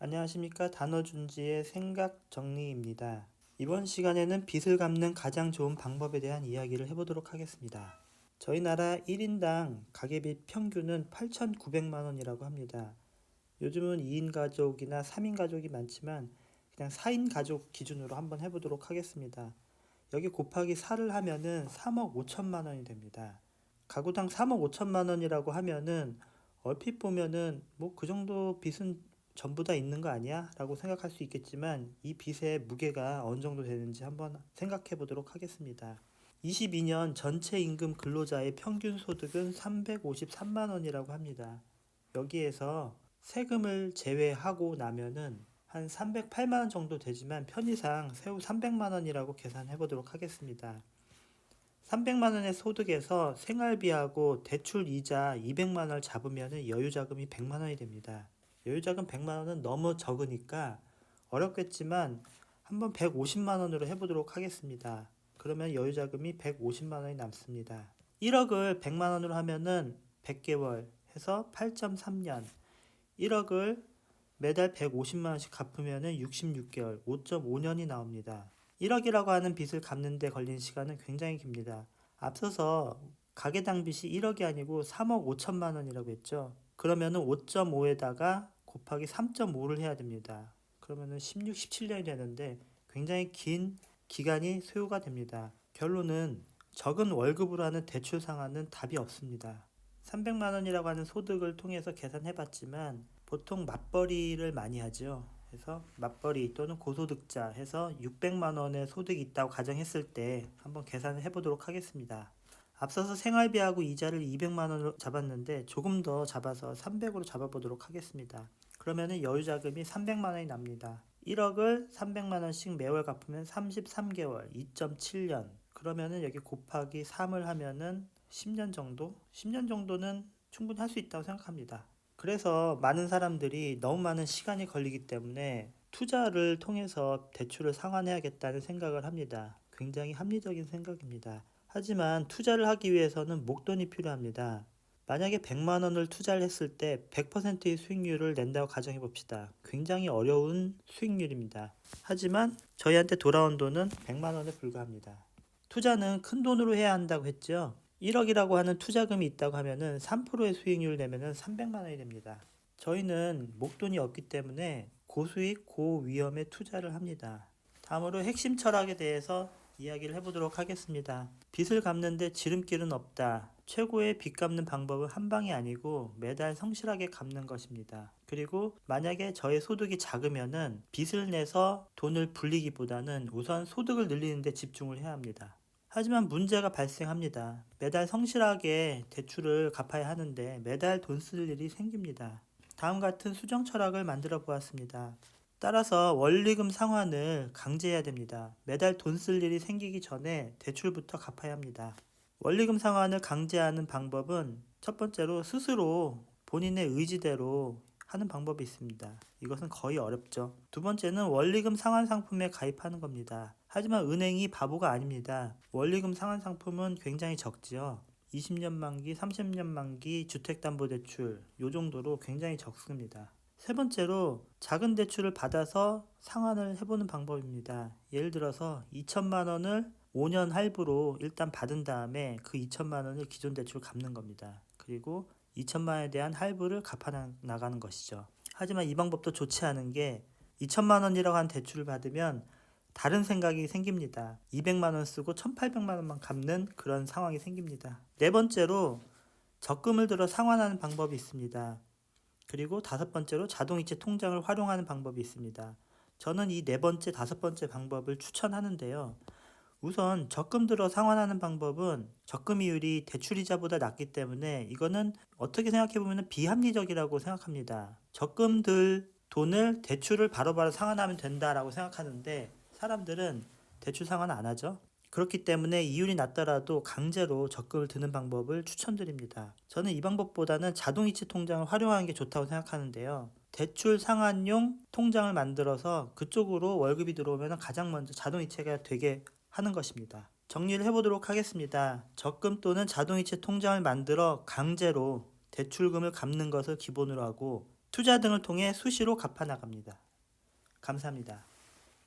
안녕하십니까. 단어준지의 생각 정리입니다. 이번 시간에는 빚을 갚는 가장 좋은 방법에 대한 이야기를 해보도록 하겠습니다. 저희 나라 1인당 가계빚 평균은 8,900만 원이라고 합니다. 요즘은 2인 가족이나 3인 가족이 많지만 그냥 4인 가족 기준으로 한번 해보도록 하겠습니다. 여기 곱하기 4를 하면은 3억 5천만 원이 됩니다. 가구당 3억 5천만 원이라고 하면은 얼핏 보면은 뭐 그 정도 빚은 전부 다 있는 거 아니야? 라고 생각할 수 있겠지만 이 빚의 무게가 어느 정도 되는지 한번 생각해 보도록 하겠습니다. 22년 전체 임금 근로자의 평균 소득은 353만 원이라고 합니다. 여기에서 세금을 제외하고 나면은 한 308만 원 정도 되지만 편의상 세후 300만 원이라고 계산해 보도록 하겠습니다. 300만 원의 소득에서 생활비하고 대출 이자 200만 원을 잡으면 여유자금이 100만 원이 됩니다. 여유자금 100만 원은 너무 적으니까 어렵겠지만 한번 150만 원으로 해보도록 하겠습니다. 그러면 여유자금이 150만 원이 남습니다. 1억을 100만 원으로 하면은 100개월 해서 8.3년, 1억을 매달 150만 원씩 갚으면 66개월, 5.5년이 나옵니다. 1억이라고 하는 빚을 갚는 데 걸린 시간은 굉장히 깁니다. 앞서서 가계당 빚이 1억이 아니고 3억 5천만 원이라고 했죠. 그러면은 5.5에다가 곱하기 3.5를 해야 됩니다. 그러면은 16, 17년이 되는데 굉장히 긴 기간이 소요가 됩니다. 결론은 적은 월급으로 하는 대출 상환은 답이 없습니다. 300만 원이라고 하는 소득을 통해서 계산해 봤지만 보통 맞벌이를 많이 하죠. 그래서 맞벌이 또는 고소득자 해서 600만 원의 소득이 있다고 가정했을 때 한번 계산을 해보도록 하겠습니다. 앞서서 생활비하고 이자를 200만 원으로 잡았는데 조금 더 잡아서 300으로 잡아보도록 하겠습니다. 그러면 여유자금이 300만 원이 납니다. 1억을 300만 원씩 매월 갚으면 33개월, 2.7년. 그러면은 여기 곱하기 3을 하면은 10년 정도? 10년 정도는 충분히 할 수 있다고 생각합니다. 그래서 많은 사람들이 너무 많은 시간이 걸리기 때문에 투자를 통해서 대출을 상환해야겠다는 생각을 합니다. 굉장히 합리적인 생각입니다. 하지만 투자를 하기 위해서는 목돈이 필요합니다. 만약에 100만 원을 투자를 했을 때 100%의 수익률을 낸다고 가정해 봅시다. 굉장히 어려운 수익률입니다. 하지만 저희한테 돌아온 돈은 100만 원에 불과합니다. 투자는 큰 돈으로 해야 한다고 했죠. 1억이라고 하는 투자금이 있다고 하면은 3%의 수익률을 내면은 300만 원이 됩니다. 저희는 목돈이 없기 때문에 고수익 고위험에 투자를 합니다. 다음으로 핵심 철학에 대해서 이야기를 해보도록 하겠습니다. 빚을 갚는데 지름길은 없다. 최고의 빚 갚는 방법은 한 방이 아니고 매달 성실하게 갚는 것입니다. 그리고 만약에 저의 소득이 작으면은 빚을 내서 돈을 불리기보다는 우선 소득을 늘리는 데 집중을 해야 합니다. 하지만 문제가 발생합니다. 매달 성실하게 대출을 갚아야 하는데 매달 돈 쓸 일이 생깁니다. 다음 같은 수정 철학을 만들어 보았습니다. 따라서 원리금 상환을 강제해야 됩니다. 매달 돈 쓸 일이 생기기 전에 대출부터 갚아야 합니다. 원리금 상환을 강제하는 방법은 첫 번째로 스스로 본인의 의지대로 하는 방법이 있습니다. 이것은 거의 어렵죠. 두 번째는 원리금 상환 상품에 가입하는 겁니다. 하지만 은행이 바보가 아닙니다. 원리금 상환 상품은 굉장히 적지요. 20년 만기, 30년 만기 주택담보대출 요 정도로 굉장히 적습니다. 세 번째로 작은 대출을 받아서 상환을 해보는 방법입니다. 예를 들어서 2천만 원을 5년 할부로 일단 받은 다음에 그 2천만 원을 기존 대출 갚는 겁니다. 그리고 2천만 원에 대한 할부를 갚아 나가는 것이죠. 하지만 이 방법도 좋지 않은 게 2천만 원이라고 한 대출을 받으면 다른 생각이 생깁니다. 200만 원 쓰고 1,800만 원만 갚는 그런 상황이 생깁니다. 네 번째로 적금을 들어 상환하는 방법이 있습니다. 그리고 다섯 번째로 자동이체 통장을 활용하는 방법이 있습니다. 저는 이 네 번째, 다섯 번째 방법을 추천하는데요. 우선 적금 들어 상환하는 방법은 적금 이율이 대출이자보다 낮기 때문에 이거는 어떻게 생각해보면 비합리적이라고 생각합니다. 적금 들 돈을 대출을 바로바로 상환하면 된다라고 생각하는데 사람들은 대출 상환 안 하죠. 그렇기 때문에 이율이 낮더라도 강제로 적금을 드는 방법을 추천드립니다. 저는 이 방법보다는 자동이체 통장을 활용하는 게 좋다고 생각하는데요. 대출 상환용 통장을 만들어서 그쪽으로 월급이 들어오면 가장 먼저 자동이체가 되게 하는 것입니다. 정리를 해보도록 하겠습니다. 적금 또는 자동이체 통장을 만들어 강제로 대출금을 갚는 것을 기본으로 하고 투자 등을 통해 수시로 갚아 나갑니다. 감사합니다.